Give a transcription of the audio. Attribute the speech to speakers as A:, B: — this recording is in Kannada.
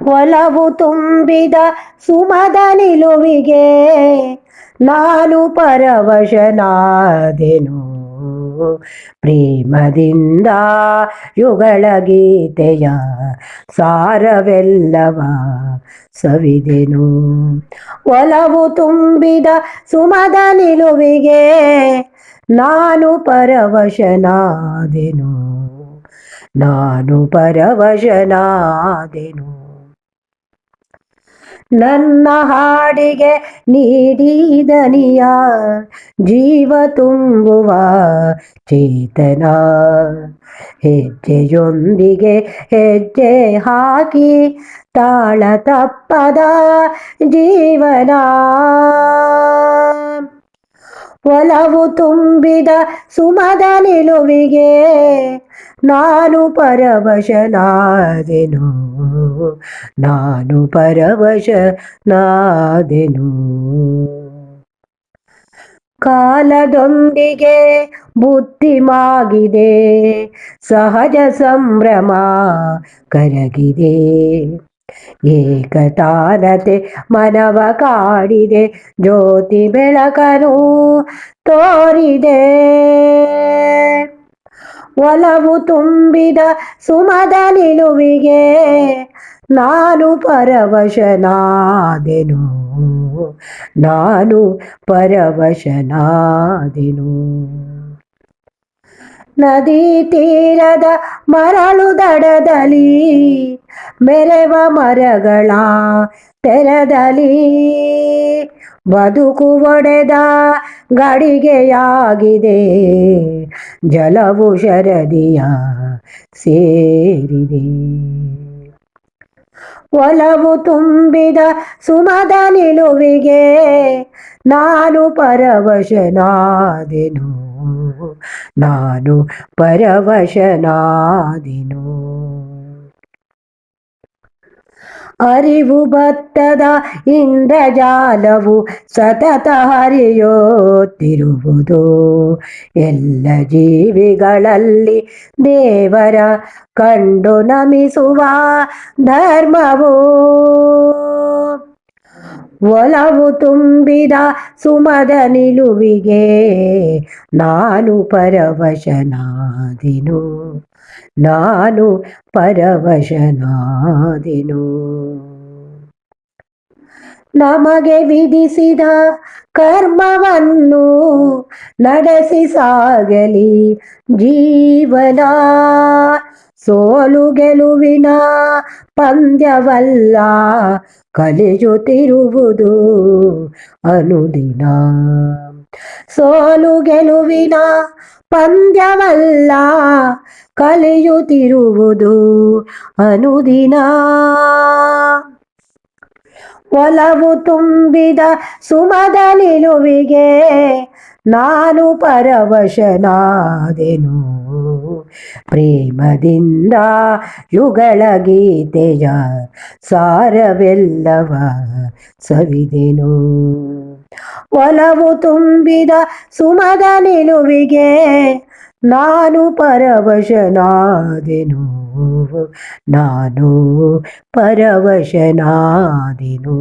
A: ಒಲವು ತುಂಬಿದ ಸುಮದ ನಿಲುವಿಗೆ ನಾನು ಪರವಶನಾದೆನು. ಪ್ರೇಮದಿಂದ ಯುಗಳ ಗೀತೆಯ ಸಾರವೆಲ್ಲವ ಸವಿದೆನು. ಒಲವು ತುಂಬಿದ ಸುಮದ ನಿಲುವಿಗೆ ನಾನು ಪರವಶನಾದೆನು. ನಾನು ಪರವಶನಾದೆನು. ನನ್ನ ಹಾಡಿಗೆ ನೀಡಿದನಿಯ ಜೀವ ತುಂಬುವ ಚೇತನ. ಹೆಜ್ಜೆಯೊಂದಿಗೆ ಹೆಜ್ಜೆ ಹಾಕಿ ತಾಳ ತಪ್ಪದ ಜೀವನ. ಒಲವು ತುಂಬಿದ ಸುಮದ ನಿಲುವಿಗೆ ನಾನು ಪರವಶನಾದೆನು. ನಾನು ಪರವಶನಾದೆನು. ಕಾಲದೊಂದಿಗೆ ಬುದ್ಧಿ ಮಾಗಿದೆ, ಸಹಜ ಸಂಭ್ರಮ ಕರಗಿದೆ. ಏಕತಾನತೆ ಮನವ ಕಾಡಿದೆ, ಜ್ಯೋತಿ ಬೆಳಕನು ತೋರಿದೆ. ಒಲವು ತುಂಬಿದ ಸುಮದ ನಿಲುವಿಗೆ ನಾನು ಪರವಶನಾದೆನು. ನಾನು ಪರವಶನಾದೆನು. ನದಿ ತೀರದ ಮರಳು ದಡದಲ್ಲಿ ಮೆರೆವ ಮರಗಳ ತೆರದಲ್ಲಿ ಬದುಕು ಒಡೆದ ಗಡಿಗೆಯಾಗಿದೆ. ಜಲವು ಶರದಿಯ ಸೇರಿದೆ. ಒಲವು ತುಂಬಿದ ಸುಮದ ನಿಲುವಿಗೆ ನಾನು ಪರವಶನಾದೆನು. ನಾನು ಪರವಶನಾದೆನು. ಅರಿವು ಬತ್ತದ ಇಂದ್ರಜಾಲವು ಸತತ ಹರಿಯುತ್ತಿರುವುದು. ಎಲ್ಲ ಜೀವಿಗಳಲ್ಲಿ ದೇವರ ಕಂಡು ನಮಿಸುವ ಧರ್ಮವು. ಒಲವು ತುಂಬಿದ ಸುಮದ ನಿಲುವಿಗೆ ನಾನು ಪರವಶನಾದೆನು. ನಾನು ಪರವಶನಾದೆನು. ನಮಗೆ ವಿಧಿಸಿದ ಕರ್ಮವನ್ನು ನಡೆಸಿ ಸಾಗಲಿ ಜೀವನ. ಸೋಲು ಗೆಲುವಿನ ಪಂದ್ಯವಲ್ಲ, ಕಲಿಯುತ್ತಿರುವುದು ಅನುದಿನ. ಸೋಲು ಗೆಲುವಿನ ಪಂದ್ಯವಲ್ಲ, ಕಲಿಯುತ್ತಿರುವುದು ಅನುದಿನ. ಒಲವು ತುಂಬಿದ ಸುಮದ ನಿಲುವಿಗೆ ನಾನು ಪರವಶನಾದೆನು. ಪ್ರೇಮದಿಂದ ಯುಗಳ ಗೀತೆಯ ಸಾರವೆಲ್ಲವ ಸವಿದೆನು. ಒಲವು ತುಂಬಿದ ಸುಮದ ನಿಲುವಿಗೆ ನಾನು ಪರವಶನಾದೆನು. ನಾನು ಪರವಶನಾದೆನು.